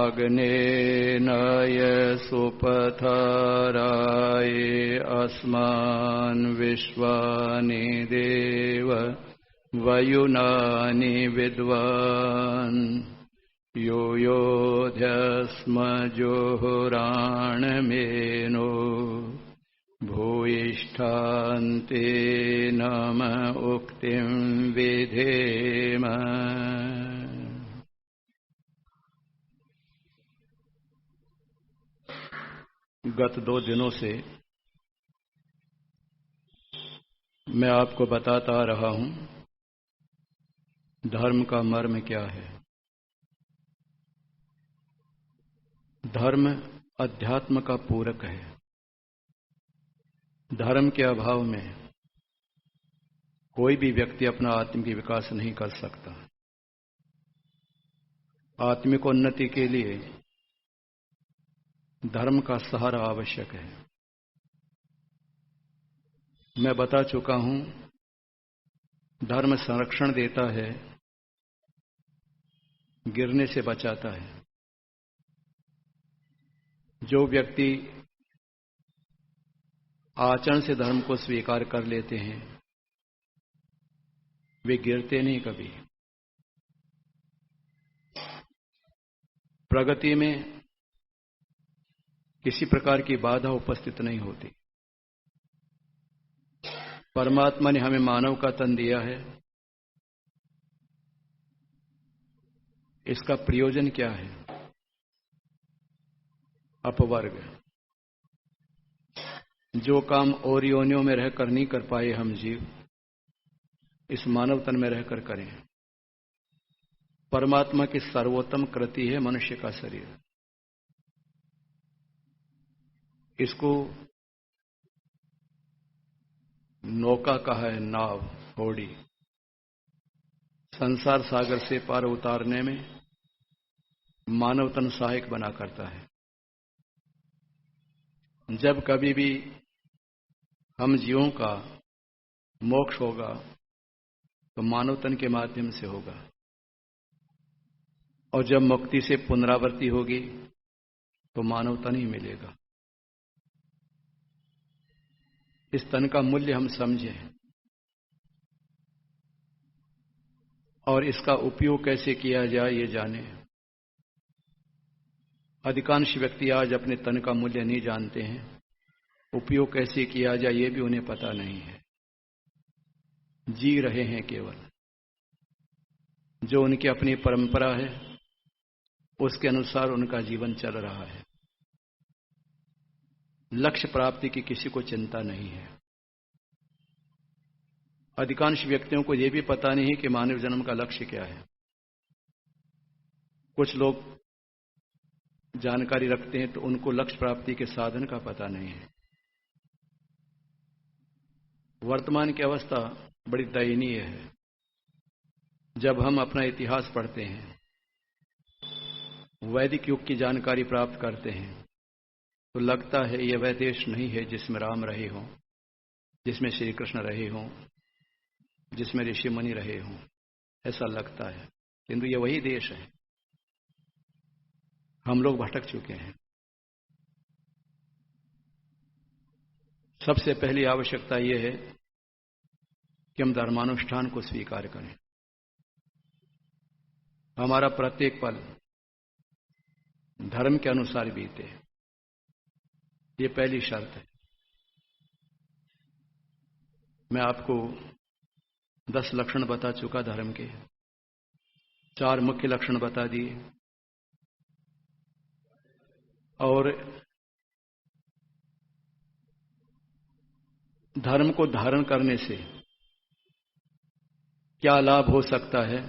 अग्नेनय सुपथराय अस्मान् विश्वानि देव वयुनानि विद्वान् यो योध्यस्मजुहुराणमेनो भूयिष्ठान्ते नम उक्तिं विधेम। गत 2 दिनों से मैं आपको बताता रहा हूं धर्म का मर्म क्या है। धर्म अध्यात्म का पूरक है। धर्म के अभाव में कोई भी व्यक्ति अपना आत्मिक विकास नहीं कर सकता। आत्मिक उन्नति के लिए धर्म का सहारा आवश्यक है। मैं बता चुका हूं धर्म संरक्षण देता है, गिरने से बचाता है। जो व्यक्ति आचरण से धर्म को स्वीकार कर लेते हैं वे गिरते नहीं कभी। प्रगति में किसी प्रकार की बाधा उपस्थित नहीं होती। परमात्मा ने हमें मानव का तन दिया है। इसका प्रयोजन क्या है? अपवर्ग। जो काम और योनियों में रहकर नहीं कर पाए हम जीव, इस मानव तन में रहकर करें। परमात्मा की सर्वोत्तम कृति है मनुष्य का शरीर। इसको नौका कहा है, नाव, होड़ी। संसार सागर से पार उतारने में मानव तन सहायक बना करता है। जब कभी भी हम जीवों का मोक्ष होगा तो मानव तन के माध्यम से होगा, और जब मुक्ति से पुनरावृत्ति होगी तो मानव तन ही मिलेगा। इस तन का मूल्य हम समझें और इसका उपयोग कैसे किया जाए ये जाने। अधिकांश व्यक्ति आज अपने तन का मूल्य नहीं जानते हैं। उपयोग कैसे किया जाए ये भी उन्हें पता नहीं है। जी रहे हैं केवल। जो उनकी अपनी परंपरा है उसके अनुसार उनका जीवन चल रहा है। लक्ष्य प्राप्ति की किसी को चिंता नहीं है। अधिकांश व्यक्तियों को यह भी पता नहीं है कि मानव जन्म का लक्ष्य क्या है। कुछ लोग जानकारी रखते हैं तो उनको लक्ष्य प्राप्ति के साधन का पता नहीं है। वर्तमान की अवस्था बड़ी दयनीय है। जब हम अपना इतिहास पढ़ते हैं, वैदिक युग की जानकारी प्राप्त करते हैं, तो लगता है यह वह देश नहीं है जिसमें राम रहे हों, जिसमें श्री कृष्ण रहे हों, जिसमें ऋषि मुनि रहे हों। ऐसा लगता है, किंतु यह वही देश है। हम लोग भटक चुके हैं। सबसे पहली आवश्यकता यह है कि हम धर्मानुष्ठान को स्वीकार करें। हमारा प्रत्येक पल धर्म के अनुसार बीते, ये पहली शर्त है। मैं आपको 10 लक्षण बता चुका धर्म के। 4 मुख्य लक्षण बता दिए, और धर्म को धारण करने से क्या लाभ हो सकता है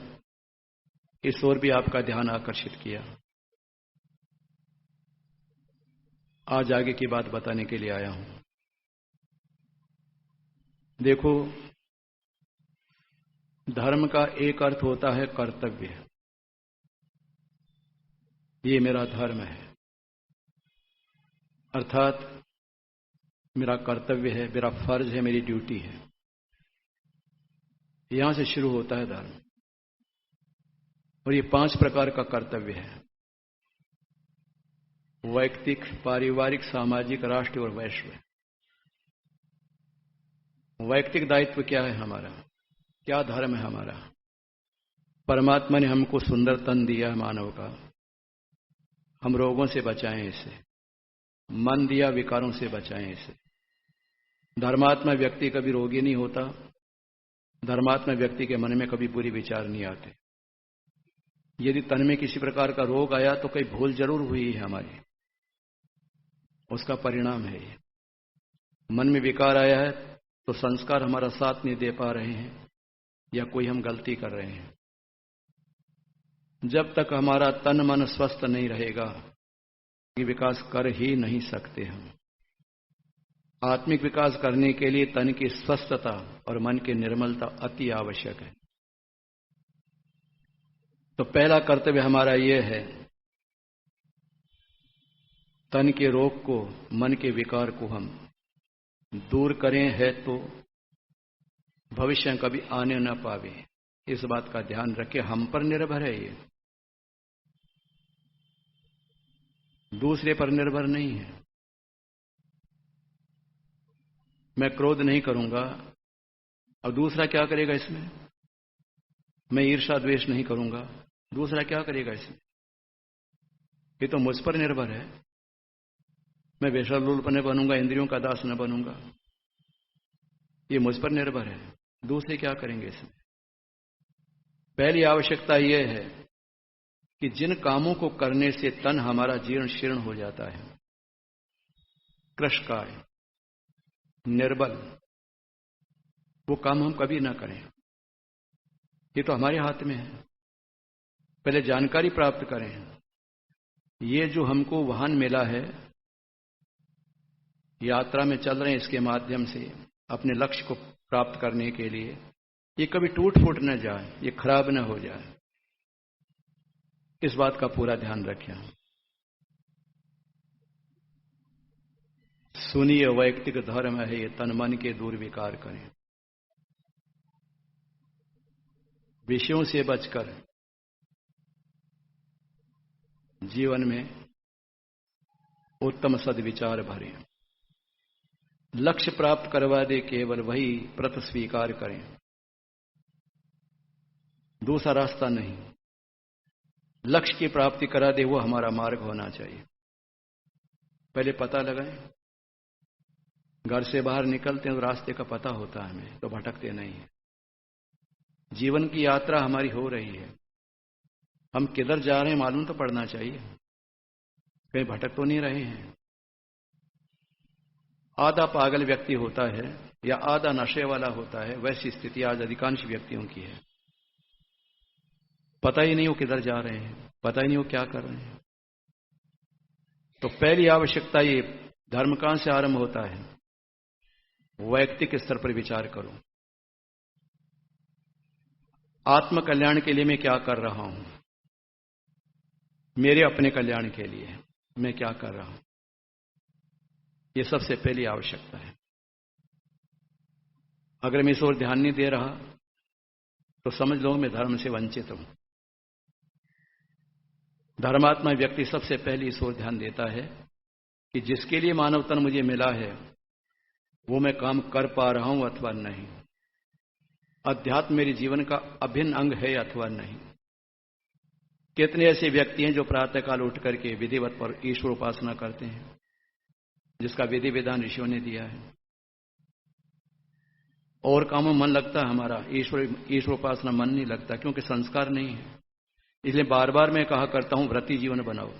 इस ओर भी आपका ध्यान आकर्षित किया। आज आगे की बात बताने के लिए आया हूं। देखो, धर्म का एक अर्थ होता है कर्तव्य। ये मेरा धर्म है, अर्थात मेरा कर्तव्य है, मेरा फर्ज है, मेरी ड्यूटी है। यहां से शुरू होता है धर्म। और ये 5 प्रकार का कर्तव्य है। वैयक्तिक, पारिवारिक, सामाजिक, राष्ट्रीय और वैश्विक। वैयक्तिक दायित्व क्या है हमारा, क्या धर्म है हमारा? परमात्मा ने हमको सुंदर तन दिया है मानव का, हम रोगों से बचाएं इसे। मन दिया, विकारों से बचाएं इसे। धर्मात्मा व्यक्ति कभी रोगी नहीं होता, धर्मात्मा व्यक्ति के मन में कभी बुरी विचार नहीं आते। यदि तन में किसी प्रकार का रोग आया तो कोई भूल जरूर हुई है हमारी, उसका परिणाम है ये। मन में विकार आया है तो संस्कार हमारा साथ नहीं दे पा रहे हैं या कोई हम गलती कर रहे हैं। जब तक हमारा तन मन स्वस्थ नहीं रहेगा, ये विकास कर ही नहीं सकते हम। आत्मिक विकास करने के लिए तन की स्वस्थता और मन की निर्मलता अति आवश्यक है। तो पहला कर्तव्य हमारा यह है, तन के रोग को, मन के विकार को हम दूर करें, है तो भविष्य में कभी आने न पावे। इस बात का ध्यान रखें, हम पर निर्भर है ये, दूसरे पर निर्भर नहीं है। मैं क्रोध नहीं करूंगा, अब दूसरा क्या करेगा इसमें? मैं ईर्ष्या द्वेष नहीं करूंगा, दूसरा क्या करेगा इसमें? ये तो मुझ पर निर्भर है। मैं वेश्यालोलुप न बनूंगा, इंद्रियों का दास न बनूंगा, ये मुझ पर निर्भर है। दूसरे क्या करेंगे इसमें? पहली आवश्यकता यह है कि जिन कामों को करने से तन हमारा जीर्ण शीर्ण हो जाता है, कृशकाय, निर्बल, वो काम हम कभी ना करें। ये तो हमारे हाथ में है। पहले जानकारी प्राप्त करें, ये जो हमको वाहन मिला है, यात्रा में चल रहे हैं, इसके माध्यम से अपने लक्ष्य को प्राप्त करने के लिए, ये कभी टूट फूट न जाए, ये खराब न हो जाए, इस बात का पूरा ध्यान रखें। सुनिए, वैयक्तिक धर्म है ये, तन मन के दूर विकार करें। विषयों से बचकर जीवन में उत्तम सद्विचार भरें। लक्ष्य प्राप्त करवा दे केवल वही प्रत स्वीकार करें, दूसरा रास्ता नहीं। लक्ष्य की प्राप्ति करा दे वो हमारा मार्ग होना चाहिए। पहले पता लगाएं, घर से बाहर निकलते हैं तो रास्ते का पता होता है हमें, तो भटकते नहीं है। जीवन की यात्रा हमारी हो रही है, हम किधर जा रहे हैं मालूम तो पड़ना चाहिए, कहीं भटक तो नहीं रहे हैं। आधा पागल व्यक्ति होता है या आधा नशे वाला होता है, वैसी स्थिति आज अधिकांश व्यक्तियों की है। पता ही नहीं वो किधर जा रहे हैं, पता ही नहीं वो क्या कर रहे हैं। तो पहली आवश्यकता ये, धर्म कहां से आरंभ होता है? वैयक्तिक स्तर पर विचार करो, आत्म कल्याण के लिए मैं क्या कर रहा हूं, मेरे अपने कल्याण के लिए मैं क्या कर रहा हूं, ये सबसे पहली आवश्यकता है। अगर मैं इस ओर ध्यान नहीं दे रहा तो समझ लो मैं धर्म से वंचित हूं। धर्मात्मा व्यक्ति सबसे पहले इस ओर ध्यान देता है कि जिसके लिए मानव तन मुझे मिला है वो मैं काम कर पा रहा हूं अथवा नहीं, अध्यात्म मेरे जीवन का अभिन्न अंग है अथवा नहीं। कितने ऐसे व्यक्ति हैं जो प्रातःकाल उठ करके विधिवत पर ईश्वर उपासना करते हैं, जिसका विधि विधान ऋषियों ने दिया है, और कामों में मन लगता है हमारा, ईश्वर उपासना मन नहीं लगता, क्योंकि संस्कार नहीं है। इसलिए बार बार मैं कहा करता हूं, व्रती जीवन बनाओ।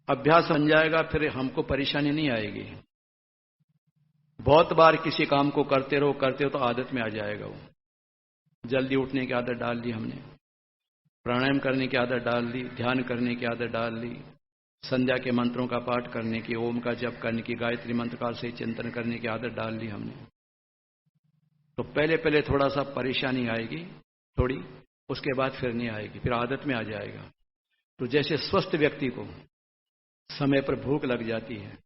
अभ्यास बन जाएगा, फिर हमको परेशानी नहीं आएगी। बहुत बार किसी काम को करते रहो तो आदत में आ जाएगा वो। जल्दी उठने की आदत डाल ली हमने, प्राणायाम करने की आदत डाल ली, ध्यान करने की आदत डाल ली, संध्या के मंत्रों का पाठ करने की, ओम का जप करने की, गायत्री मंत्र का से चिंतन करने की आदत डाल ली हमने। तो पहले पहले थोड़ा सा परेशानी आएगी थोड़ी, उसके बाद फिर नहीं आएगी, फिर आदत में आ जाएगा। तो जैसे स्वस्थ व्यक्ति को समय पर भूख लग जाती है,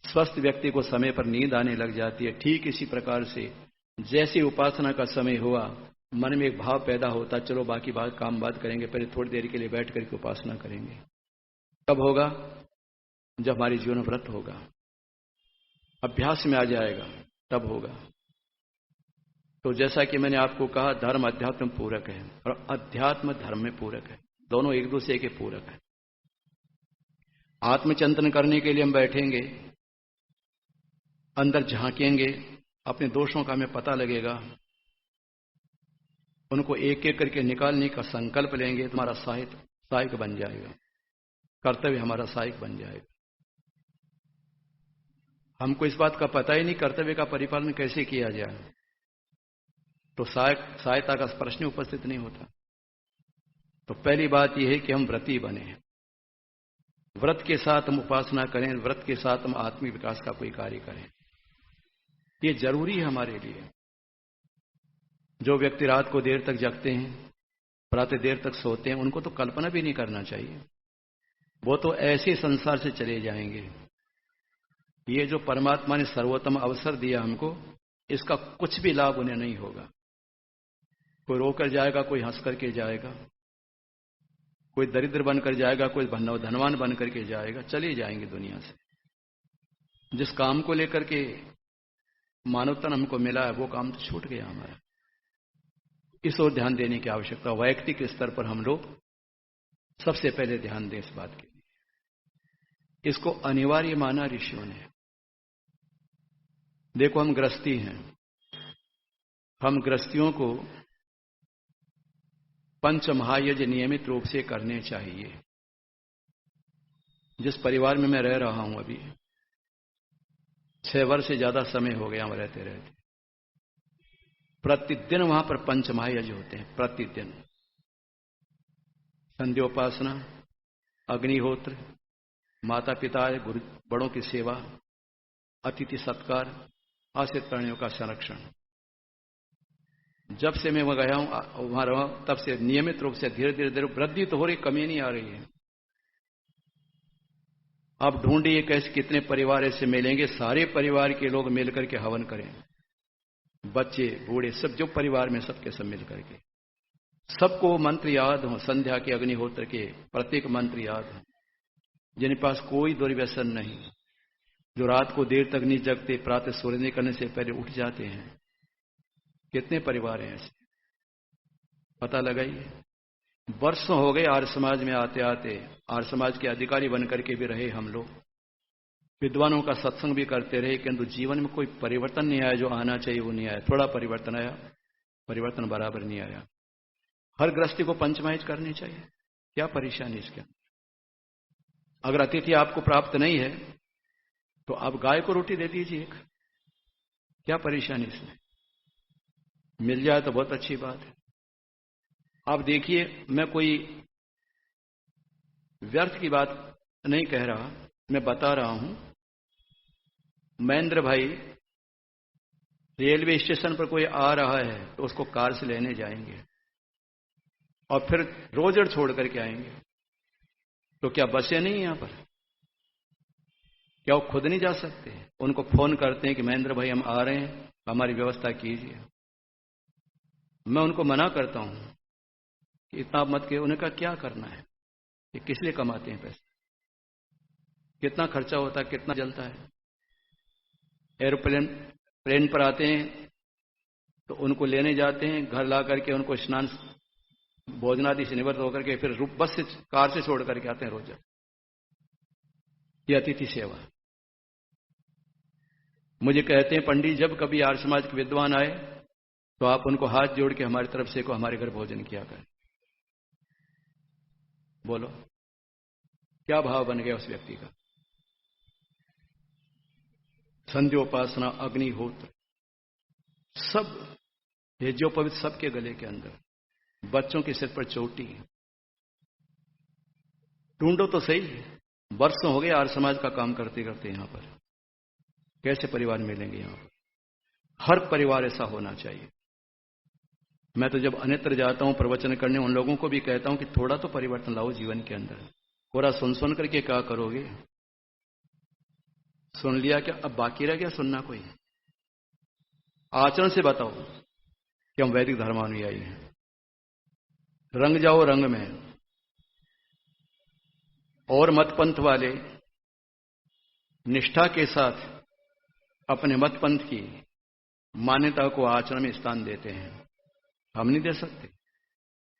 स्वस्थ व्यक्ति को समय पर नींद आने लग जाती है, ठीक इसी प्रकार से जैसे उपासना का समय हुआ, मन में एक भाव पैदा होता, चलो बाकी काम बात करेंगे, पहले थोड़ी देर के लिए बैठ करके उपासना करेंगे। कब होगा? जब हमारे जीवन में व्रत होगा, अभ्यास में आ जाएगा, तब होगा। तो जैसा कि मैंने आपको कहा, धर्म अध्यात्म में पूरक है और अध्यात्म धर्म में पूरक है, दोनों एक दूसरे के पूरक है। आत्मचिंतन करने के लिए हम बैठेंगे, अंदर झांकेंगे, अपने दोषों का हमें पता लगेगा, उनको एक एक करके निकालने का संकल्प लेंगे, तुम्हारा सहायक बन जाएगा, कर्तव्य हमारा सहायक बन जाएगा। हमको इस बात का पता ही नहीं कर्तव्य का परिपालन कैसे किया जाए, तो सहायता का प्रश्न उपस्थित नहीं होता। तो पहली बात यह है कि हम व्रती बने, व्रत के साथ हम उपासना करें, व्रत के साथ हम आत्मिक विकास का कोई कार्य करें, ये जरूरी है हमारे लिए। जो व्यक्ति रात को देर तक जगते हैं, प्रातः देर तक सोते हैं, उनको तो कल्पना भी नहीं करना चाहिए, वो तो ऐसे संसार से चले जाएंगे। ये जो परमात्मा ने सर्वोत्तम अवसर दिया हमको, इसका कुछ भी लाभ उन्हें नहीं होगा। कोई रोकर जाएगा, कोई हंस करके जाएगा, कोई दरिद्र बनकर जाएगा, कोई धनवान बन करके जाएगा, चले जाएंगे दुनिया से। जिस काम को लेकर के मानवतन हमको मिला है, वो काम तो छूट गया हमारा। इस ओर ध्यान देने की आवश्यकता, वैयक्तिक स्तर पर हम लोग सबसे पहले ध्यान दें इस बात के लिए। इसको अनिवार्य माना ऋषियों ने। देखो, हम गृहस्थी हैं, हम गृहस्थियों को पंच महायज्ञ नियमित रूप से करने चाहिए। जिस परिवार में मैं रह रहा हूं, अभी 6 वर्ष से ज्यादा समय हो गया वहां रहते रहते, प्रतिदिन वहां पर पंच महायज्ञ होते हैं। प्रतिदिन संध्योपासना, अग्निहोत्र, माता पिता गुरु बड़ों की सेवा, अतिथि सत्कार, आश्रित प्राणियों का संरक्षण। जब से मैं वहां गया हूं, वहां रहा, तब से नियमित रूप से धीरे धीरे वृद्धि तो हो रही, कमी नहीं आ रही है। आप ढूंढिए कैसे कितने परिवार ऐसे मिलेंगे, सारे परिवार के लोग मिलकर के हवन करें, बच्चे बूढ़े सब, जो परिवार में सबके सब मिल करके, सबको मंत्र याद हो, संध्या के अग्निहोत्र के प्रत्येक मंत्र याद हो, जिनके पास कोई दुर्व्यसन नहीं, जो रात को देर तक नहीं जगते, प्रातः सूर्य निकलने से पहले उठ जाते हैं। कितने परिवार हैं ऐसे, पता लगाइए। वर्षों हो गए आर्य समाज में आते आते, आर्य समाज के अधिकारी बनकर के भी रहे हम लोग, विद्वानों का सत्संग भी करते रहे, किंतु जीवन में कोई परिवर्तन नहीं आया। जो आना चाहिए वो नहीं आया। थोड़ा परिवर्तन आया, परिवर्तन बराबर नहीं आया। हर गृहस्थी को पंचमायज करनी चाहिए, क्या परेशानी इसके अंदर? अगर अतिथि आपको प्राप्त नहीं है तो आप गाय को रोटी दे दीजिए, क्या परेशानी इसमें? मिल जाए तो बहुत अच्छी बात है। आप देखिए, मैं कोई व्यर्थ की बात नहीं कह रहा, मैं बता रहा हूं। महेंद्र भाई रेलवे स्टेशन पर कोई आ रहा है तो उसको कार से लेने जाएंगे और फिर रोजड़ छोड़ करके आएंगे, तो क्या बसें नहीं यहां पर? क्या वो खुद नहीं जा सकते? उनको फोन करते हैं कि महेंद्र भाई हम आ रहे हैं, हमारी व्यवस्था कीजिए। मैं उनको मना करता हूं कि इतना मत के, उन्हें का क्या करना है, ये किस लिए कमाते हैं पैसे, कितना खर्चा होता है, कितना जलता है। प्लेन पर आते हैं तो उनको लेने जाते हैं, घर ला करके उनको स्नान भोजनादि से निवृत्त होकर के फिर बस से कार से छोड़ करके आते हैं रोज। ये अतिथि सेवा। मुझे कहते हैं पंडित, जब कभी आर्य समाज के विद्वान आए तो आप उनको हाथ जोड़ के हमारी तरफ से को हमारे घर भोजन किया करें। बोलो क्या भाव बन गया उस व्यक्ति का? संध्योपासना, अग्निहोत्र, सब यज्ञोपवीत सबके गले के अंदर, बच्चों के सिर पर चोटी। ढूंढो तो सही, वर्षों हो गए आर्य समाज का काम करते करते, यहां पर कैसे परिवार मिलेंगे? यहां पर हर परिवार ऐसा होना चाहिए। मैं तो जब अन्यत्र जाता हूं प्रवचन करने, उन लोगों को भी कहता हूं कि थोड़ा तो परिवर्तन लाओ जीवन के अंदर। पूरा सुन करके क्या करोगे? सुन लिया क्या, अब बाकी रह गया सुनना? कोई आचरण से बताओ कि हम वैदिक धर्मानुयायी हैं। रंग जाओ रंग में, और मतपंथ वाले निष्ठा के साथ अपने मतपंथ की मान्यता को आचरण में स्थान देते हैं। हम नहीं दे सकते,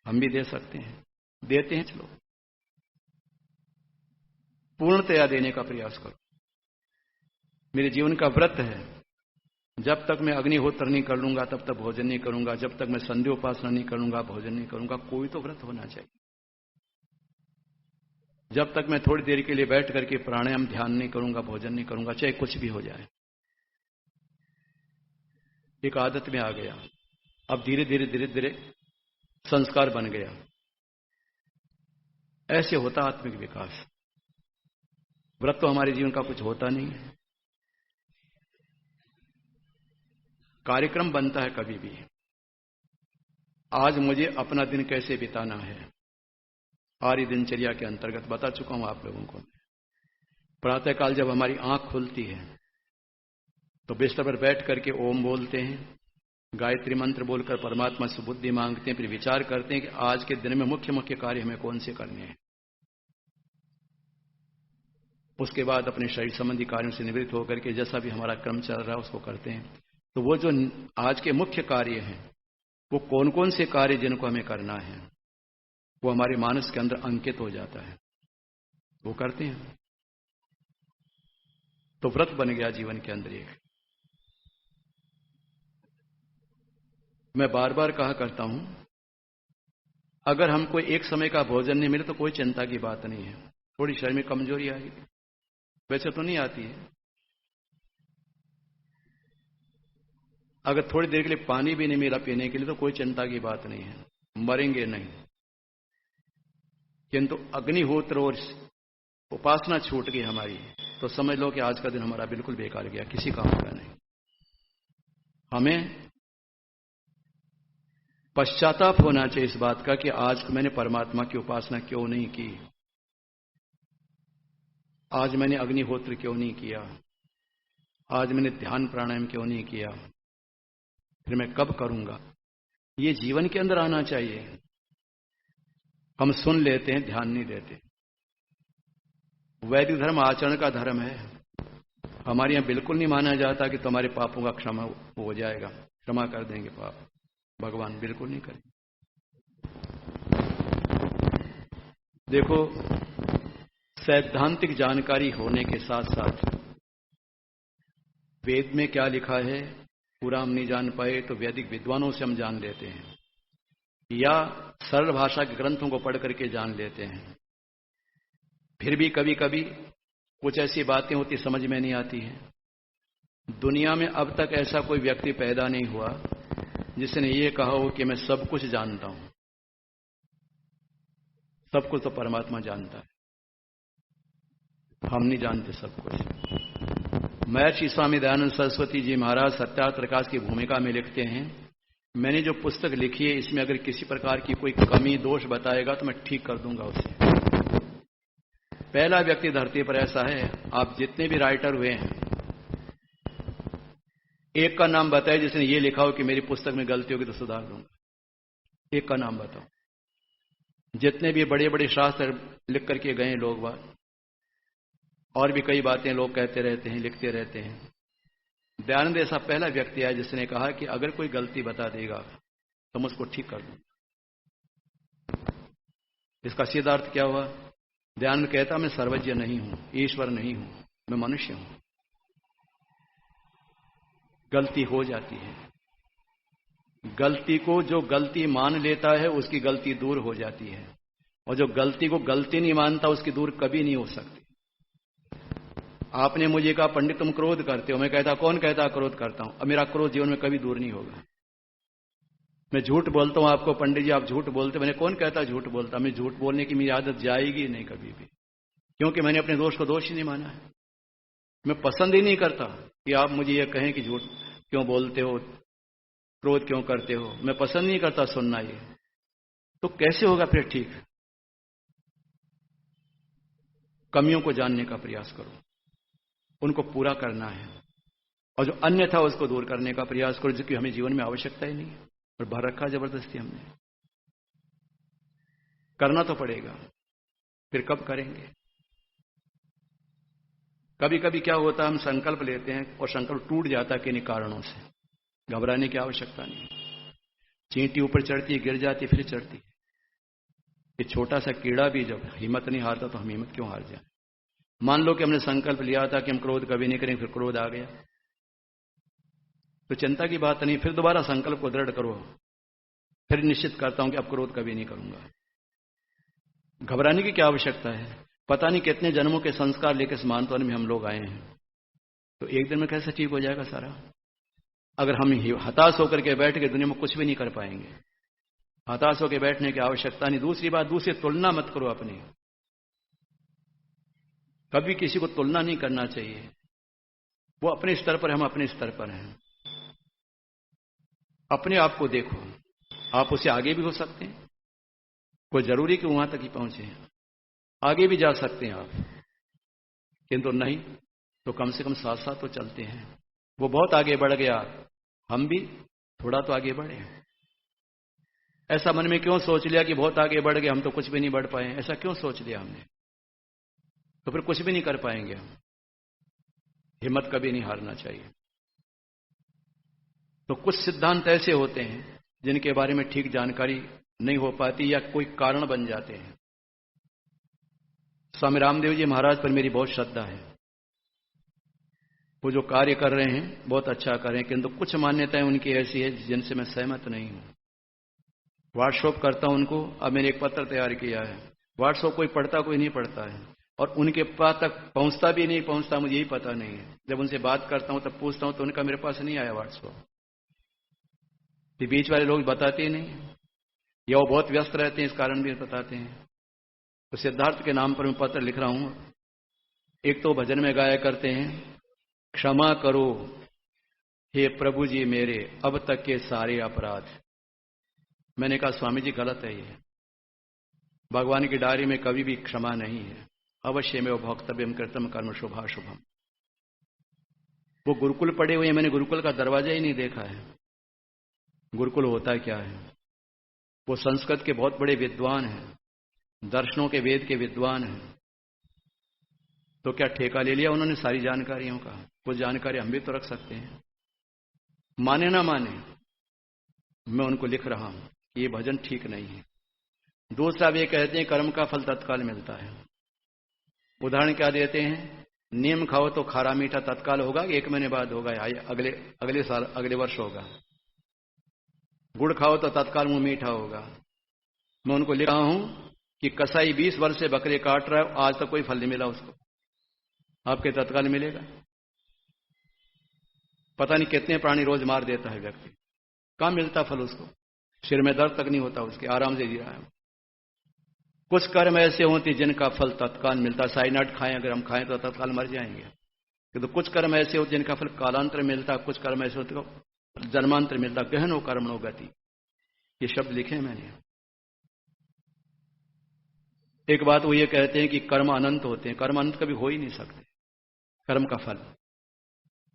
हम भी दे सकते हैं, देते हैं। चलो पूर्णतया देने का प्रयास करो। मेरे जीवन का व्रत है, जब तक मैं अग्निहोत्र नहीं कर लूंगा तब तक भोजन नहीं करूंगा, जब तक मैं संध्या उपासना नहीं करूंगा भोजन नहीं करूंगा। कोई तो व्रत होना चाहिए। जब तक मैं थोड़ी देर के लिए बैठ करके प्राणायाम ध्यान नहीं करूंगा भोजन नहीं करूंगा, चाहे कुछ भी हो जाए। एक आदत में आ गया, अब धीरे धीरे धीरे धीरे संस्कार बन गया। ऐसे होता आत्मिक विकास। व्रत तो हमारे जीवन का कुछ होता नहीं है, कार्यक्रम बनता है कभी भी। आज मुझे अपना दिन कैसे बिताना है, आर्य दिनचर्या के अंतर्गत बता चुका हूं आप लोगों को। प्रातःकाल जब हमारी आंख खुलती है तो बिस्तर पर बैठ करके ओम बोलते हैं, गायत्री मंत्र बोलकर परमात्मा से बुद्धि मांगते हैं, फिर विचार करते हैं कि आज के दिन में मुख्य मुख्य कार्य हमें कौन से करने हैं। उसके बाद अपने शरीर संबंधी कार्यों से निवृत्त होकर के जैसा भी हमारा क्रम चल रहा है उसको करते हैं। तो वो जो आज के मुख्य कार्य हैं, वो कौन कौन से कार्य जिनको हमें करना है, वो हमारे मानस के अंदर अंकित हो जाता है, वो करते हैं। तो व्रत बन गया जीवन के अंदर एक। मैं बार बार कहा करता हूं, अगर हमको एक समय का भोजन नहीं मिले तो कोई चिंता की बात नहीं है। थोड़ी शरीर में कमजोरी आएगी, वैसे तो नहीं आती है। अगर थोड़ी देर के लिए पानी भी नहीं मिला पीने के लिए तो कोई चिंता की बात नहीं है, मरेंगे नहीं। किंतु अग्निहोत्र और उपासना छूट गई हमारी तो समझ लो कि आज का दिन हमारा बिल्कुल बेकार गया, किसी काम का नहीं। हमें पश्चाताप होना चाहिए इस बात का कि आज मैंने परमात्मा की उपासना क्यों नहीं की, आज मैंने अग्निहोत्र क्यों नहीं किया, आज मैंने ध्यान प्राणायाम क्यों नहीं किया, फिर मैं कब करूंगा। ये जीवन के अंदर आना चाहिए। हम सुन लेते हैं, ध्यान नहीं देते। वैदिक धर्म आचरण का धर्म है। हमारे यहां बिल्कुल नहीं माना जाता कि तुम्हारे पापों का क्षमा हो जाएगा, क्षमा कर देंगे पाप, भगवान बिल्कुल नहीं करेंगे। देखो, सैद्धांतिक जानकारी होने के साथ साथ वेद में क्या लिखा है पूरा हम नहीं जान पाए तो वैदिक विद्वानों से हम जान लेते हैं, या सरल भाषा के ग्रंथों को पढ़ करके जान लेते हैं। फिर भी कभी कभी कुछ ऐसी बातें होती समझ में नहीं आती हैं। दुनिया में अब तक ऐसा कोई व्यक्ति पैदा नहीं हुआ जिसने ये कहा हो कि मैं सब कुछ जानता हूं। सब कुछ तो परमात्मा जानता है, हम नहीं जानते सब कुछ। महर्षि स्वामी दयानंद सरस्वती जी महाराज सत्यार्थ प्रकाश की भूमिका में लिखते हैं, मैंने जो पुस्तक लिखी है इसमें अगर किसी प्रकार की कोई कमी दोष बताएगा तो मैं ठीक कर दूंगा उसे। पहला व्यक्ति धरती पर ऐसा है, आप जितने भी राइटर हुए हैं एक का नाम बताए जिसने ये लिखा हो कि मेरी पुस्तक में गलती होगी तो सुधार दूंगा। एक का नाम बताओ। जितने भी बड़े बड़े शास्त्र लिख करके गए लोग बात, और भी कई बातें लोग कहते रहते हैं, लिखते रहते हैं। दयानंद ऐसा पहला व्यक्ति है जिसने कहा कि अगर कोई गलती बता देगा तो मैं उसको ठीक कर दूंगा। इसका सीधा अर्थ क्या हुआ? दयानंद कहता मैं सर्वज्ञ नहीं हूं, ईश्वर नहीं हूं, मैं मनुष्य हूं। गलती हो जाती है। गलती को जो गलती मान लेता है उसकी गलती दूर हो जाती है, और जो गलती को गलती नहीं मानता उसकी दूर कभी नहीं हो सकती। आपने मुझे कहा पंडित तुम क्रोध करते हो, मैं कहता कौन कहता क्रोध करता हूं। अब मेरा क्रोध जीवन में कभी दूर नहीं होगा। मैं झूठ बोलता हूं आपको पंडित जी आप झूठ बोलते, मैंने कौन कहता झूठ बोलता। मैं झूठ बोलने की मेरी आदत जाएगी नहीं कभी भी, क्योंकि मैंने अपने दोष को दोष ही नहीं माना है। मैं पसंद ही नहीं करता कि आप मुझे यह कहें कि झूठ क्यों बोलते हो, क्रोध क्यों करते हो, मैं पसंद नहीं करता सुनना ये। तो कैसे होगा फिर ठीक? कमियों को जानने का प्रयास करो, उनको पूरा करना है, और जो अन्य था उसको दूर करने का प्रयास करो, जिसकी हमें जीवन में आवश्यकता ही नहीं है और भर रखा जबरदस्ती हमने। करना तो पड़ेगा, फिर कब करेंगे? कभी कभी क्या होता है, हम संकल्प लेते हैं और संकल्प टूट जाता है किन्हीं कारणों से। घबराने की आवश्यकता नहीं। चींटी ऊपर चढ़ती है, गिर जाती, फिर चढ़ती है। ये छोटा सा कीड़ा भी जब हिम्मत नहीं हारता तो हम हिम्मत क्यों हार जाए। मान लो कि हमने संकल्प लिया था कि हम क्रोध कभी नहीं करेंगे, फिर क्रोध आ गया, तो चिंता की बात नहीं, फिर दोबारा संकल्प को दृढ़ करो, फिर निश्चित करता हूं कि अब क्रोध कभी नहीं करूंगा। घबराने की क्या आवश्यकता है। पता नहीं कितने जन्मों के संस्कार लेकर इस मानतन में हम लोग आए हैं, तो एक दिन में कैसे ठीक हो जाएगा सारा। अगर हम हताश होकर के बैठ के दुनिया में कुछ भी नहीं कर पाएंगे। हताश होकर बैठने की आवश्यकता नहीं। दूसरी बात, दूसरी तुलना मत करो अपनी। कभी किसी को तुलना नहीं करना चाहिए। वो अपने स्तर पर, हम अपने स्तर पर हैं। अपने आप को देखो, आप उससे आगे भी हो सकते हैं। कोई जरूरी कि वहां तक ही पहुंचे, आगे भी जा सकते हैं आप, किंतु नहीं तो कम से कम साथ साथ तो चलते हैं। वो बहुत आगे बढ़ गया, हम भी थोड़ा तो आगे बढ़े। ऐसा मन में क्यों सोच लिया कि बहुत आगे बढ़ गए, हम तो कुछ भी नहीं बढ़ पाए। ऐसा क्यों सोच लिया हमने, तो फिर कुछ भी नहीं कर पाएंगे हम। हिम्मत कभी नहीं हारना चाहिए। तो कुछ सिद्धांत ऐसे होते हैं जिनके बारे में ठीक जानकारी नहीं हो पाती या कोई कारण बन जाते हैं। स्वामी रामदेव जी महाराज पर मेरी बहुत श्रद्धा है। वो जो कार्य कर रहे हैं बहुत अच्छा कर रहे हैं, किंतु कुछ मान्यताएं उनकी ऐसी है जिनसे मैं सहमत नहीं हूं। व्हाट्सएप करता हूं उनको। अब मैंने एक पत्र तैयार किया है, व्हाट्सएप कोई पढ़ता कोई नहीं पढ़ता है, और उनके पास तक पहुंचता भी नहीं पहुंचता, मुझे यही पता नहीं है। जब उनसे बात करता हूं तब पूछता हूं तो उनका मेरे पास नहीं आया व्हाट्सएप। बीच वाले लोग बताते ही नहीं, या वो बहुत व्यस्त रहते हैं, इस कारण भी बताते हैं। तो सिद्धार्थ के नाम पर मैं पत्र लिख रहा हूं। एक तो भजन में गाया करते हैं, क्षमा करो हे प्रभु जी मेरे अब तक के सारे अपराध। मैंने कहा स्वामी जी गलत है ये। भगवान की डायरी में कभी भी क्षमा नहीं है। अवश्य में वो भोक्तव्यम कृतम कर्म शुभाशुभम। वो गुरुकुल पढ़े हुए हैं, मैंने गुरुकुल का दरवाजा ही नहीं देखा है। गुरुकुल होता क्या है। वो संस्कृत के बहुत बड़े विद्वान हैं, दर्शनों के वेद के विद्वान हैं। तो क्या ठेका ले लिया उन्होंने सारी जानकारियों का। कुछ जानकारी हम भी तो रख सकते हैं। माने ना माने, मैं उनको लिख रहा हूं कि ये भजन ठीक नहीं है। दूसरा वे कहते हैं कर्म का फल तत्काल मिलता है। उदाहरण क्या देते हैं, नीम खाओ तो खारा मीठा तत्काल होगा, 1 महीने बाद होगा, अगले साल अगले वर्ष होगा। गुड़ खाओ तो तत्काल मुंह मीठा होगा। मैं उनको लिख रहा हूं कि कसाई 20 वर्ष से बकरे काट रहा है, आज तक कोई फल नहीं मिला उसको। आपके तत्काल मिलेगा। पता नहीं कितने प्राणी रोज मार देता है व्यक्ति, कहां मिलता फल उसको। सिर में दर्द तक नहीं होता उसके, आराम से जी रहा है। कुछ कर्म ऐसे होते जिनका फल तत्काल मिलता। साइनाइड खाएं अगर हम खाएं तो तत्काल मर जाएंगे, किंतु कुछ कर्म ऐसे होते जिनका फल कालांतर मिलता। कुछ कर्म ऐसे होते जन्मांतर मिलता। गहनो कर्मणो गति, ये शब्द लिखे मैंने। एक बात वो ये कहते हैं कि कर्म अनंत होते हैं। कर्म अनंत कभी हो ही नहीं सकते। कर्म का फल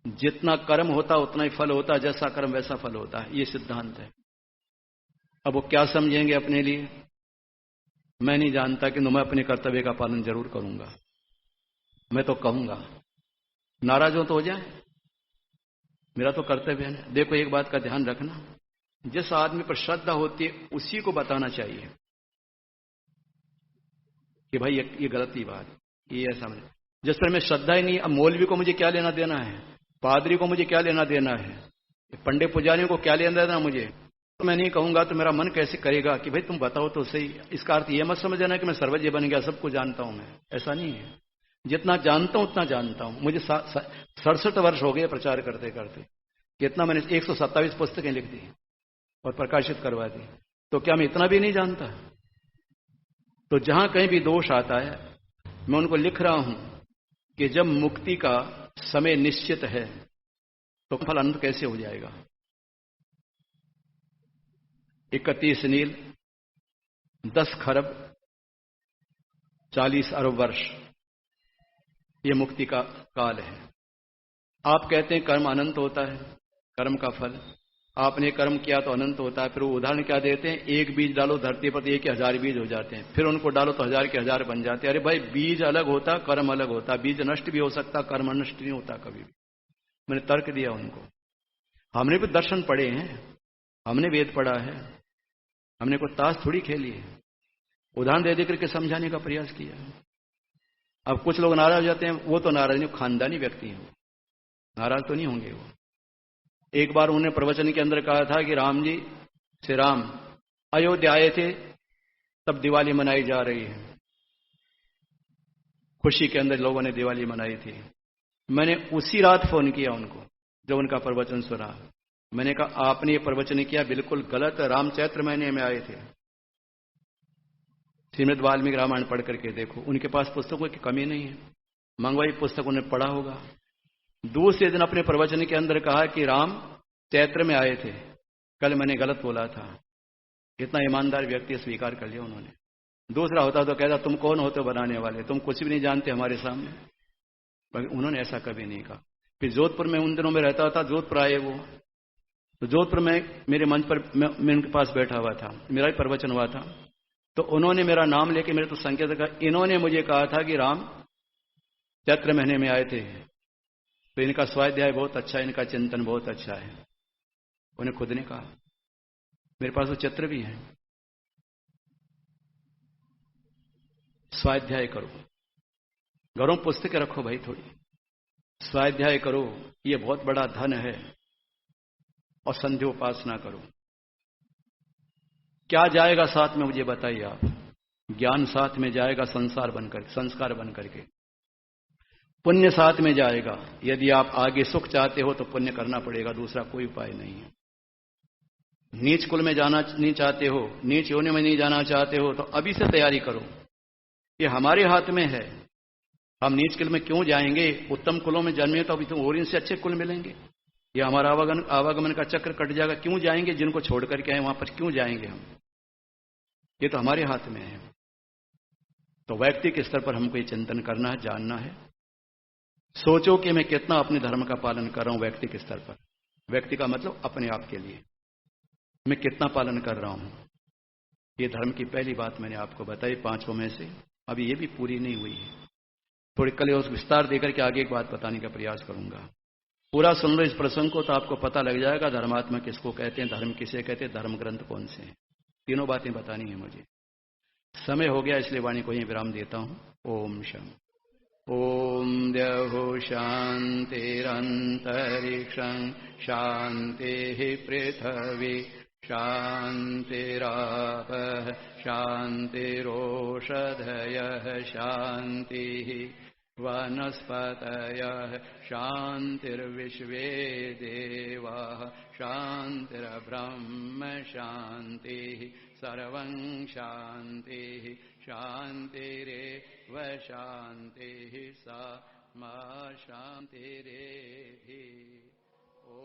जितना कर्म होता उतना ही फल होता, जैसा कर्म वैसा फल होता है, ये सिद्धांत है। अब वो क्या समझेंगे अपने लिए मैं नहीं जानता, कि मैं अपने कर्तव्य का पालन जरूर करूंगा। मैं तो कहूंगा, नाराज हो तो हो जाए, मेरा तो कर्तव्य है। देखो एक बात का ध्यान रखना, जिस आदमी पर श्रद्धा होती है उसी को बताना चाहिए कि भाई ये गलती बात, ये ऐसा समझ। जिस पर मैं श्रद्धा ही नहीं, अब मौलवी को मुझे क्या लेना देना है, पादरी को मुझे क्या लेना देना है, पंडित पुजारियों को क्या लेना देना मुझे। तो मैं नहीं कहूंगा तो मेरा मन कैसे करेगा कि भाई तुम बताओ तो सही। इसका अर्थ यह मत समझना कि मैं सर्वज्ञ बन गया, सबको जानता हूं मैं। ऐसा नहीं है। जितना जानता हूं उतना जानता हूं। मुझे 67 वर्ष हो गए प्रचार करते करते। कितना मैंने 127 पुस्तकें लिख दी और प्रकाशित करवा दी। तो क्या मैं इतना भी नहीं जानता। तो जहां कहीं भी दोष आता है मैं उनको लिख रहा हूं कि जब मुक्ति का समय निश्चित है तो फल अनंत कैसे हो जाएगा। 31 नील 10 खरब 40 अरब वर्ष, ये मुक्ति का काल है। आप कहते हैं कर्म अनंत होता है, कर्म का फल। आपने कर्म किया तो अनंत होता है। फिर वो उदाहरण क्या देते हैं, एक बीज डालो धरती पर तो 1,000 बीज हो जाते हैं, फिर उनको डालो तो 1000 के 1000 बन जाते हैं। अरे भाई, बीज अलग होता, कर्म अलग होता, बीज नष्ट भी हो सकता, कर्म नष्ट नहीं होता कभी भी। मैंने तर्क दिया उनको। हमने भी दर्शन पढ़े हैं, हमने वेद पढ़ा है, हमने कोई ताश थोड़ी खेली है, उदाहरण दे देकर के समझाने का प्रयास किया। अब कुछ लोग नाराज हो जाते हैं, वो तो नाराज नहीं, खानदानी व्यक्ति हैं, वो नाराज तो नहीं होंगे वो। एक बार उन्होंने प्रवचन के अंदर कहा था कि राम जी, श्री राम अयोध्या आए थे, तब दिवाली मनाई जा रही है, खुशी के अंदर लोगों ने दिवाली मनाई थी। मैंने उसी रात फोन किया उनको जब उनका प्रवचन सुना। मैंने कहा आपने ये प्रवचन किया बिल्कुल गलत, राम चैत्र महीने में आए थे। श्रीमद् वाल्मीकि रामायण पढ़ करके देखो, उनके पास पुस्तकों की कमी नहीं है, मंगवाई पुस्तक उन्हें पढ़ा होगा। दूसरे दिन अपने प्रवचन के अंदर कहा कि राम चैत्र में आए थे, कल मैंने गलत बोला था। इतना ईमानदार व्यक्ति स्वीकार कर लिया उन्होंने। दूसरा होता तो कहता तुम कौन होते बनाने वाले, तुम कुछ भी नहीं जानते हमारे सामने। पर उन्होंने ऐसा कभी नहीं कहा। फिर जोधपुर में उन दिनों में रहता था, जोधपुर आए वो, तो जोधपुर में मेरे मंच पर मैं उनके पास बैठा हुआ था, मेरा भी प्रवचन हुआ था। तो उन्होंने मेरा नाम लेके मेरे तो संकेत का, इन्होंने मुझे कहा था कि राम चैत्र महीने में आए थे, तो इनका स्वाध्याय बहुत अच्छा है, इनका चिंतन बहुत अच्छा है। उन्हें खुद ने कहा, मेरे पास तो चित्र भी है। स्वाध्याय करो, घरों पुस्तकें रखो भाई, थोड़ी स्वाध्याय करो, ये बहुत बड़ा धन है। और संध्योपासना करो। क्या जाएगा साथ में मुझे बताइए आप? ज्ञान साथ में जाएगा, संसार बनकर, संस्कार बनकर के। पुण्य साथ में जाएगा। यदि आप आगे सुख चाहते हो तो पुण्य करना पड़ेगा, दूसरा कोई उपाय नहीं है। नीच कुल में जाना नहीं चाहते हो, नीच योनि में नहीं जाना चाहते हो, तो अभी से तैयारी करो। ये हमारे हाथ में है। हम नीच कुल में क्यों जाएंगे? उत्तम कुलों में जन्मे तो अभी तो और इनसे अच्छे कुल मिलेंगे। ये हमारा आवागमन का चक्र कट जाएगा। क्यों जाएंगे? जिनको छोड़ करके आए वहां पर क्यों जाएंगे हम? ये तो हमारे हाथ में है। तो व्यक्तिगत स्तर पर हमको ये चिंतन करना है, जानना है। सोचो कि मैं कितना अपने धर्म का पालन कर रहा हूं व्यक्तिगत स्तर पर। व्यक्ति का मतलब अपने आप के लिए मैं कितना पालन कर रहा हूं। ये धर्म की पहली बात मैंने आपको बताई 5 में से। अभी ये भी पूरी नहीं हुई है। थोड़ी कल उस विस्तार देकर के आगे एक बात बताने का प्रयास करूंगा। पूरा सुन लो इस प्रसंग को तो आपको पता लग जाएगा धर्मात्मा किसको कहते हैं, धर्म किसे कहते हैं, धर्म ग्रंथ कौन से हैं। तीनों बातें बतानी है मुझे। समय हो गया इसलिए वाणी को यहीं विराम देता हूं। ओम शम ओम द्यौः शान्तिरन्तरिक्षं शान्तिः पृथिवी शान्तिरापः शान्तिरोषधयः शान्तिः वनस्पतयः शान्तिर्विश्वे देवाः शान्तिर्ब्रह्म शान्तिः सर्वं शान्तिः शान्तिरेव शान्तिः सा मा शान्तिरेधि। ओ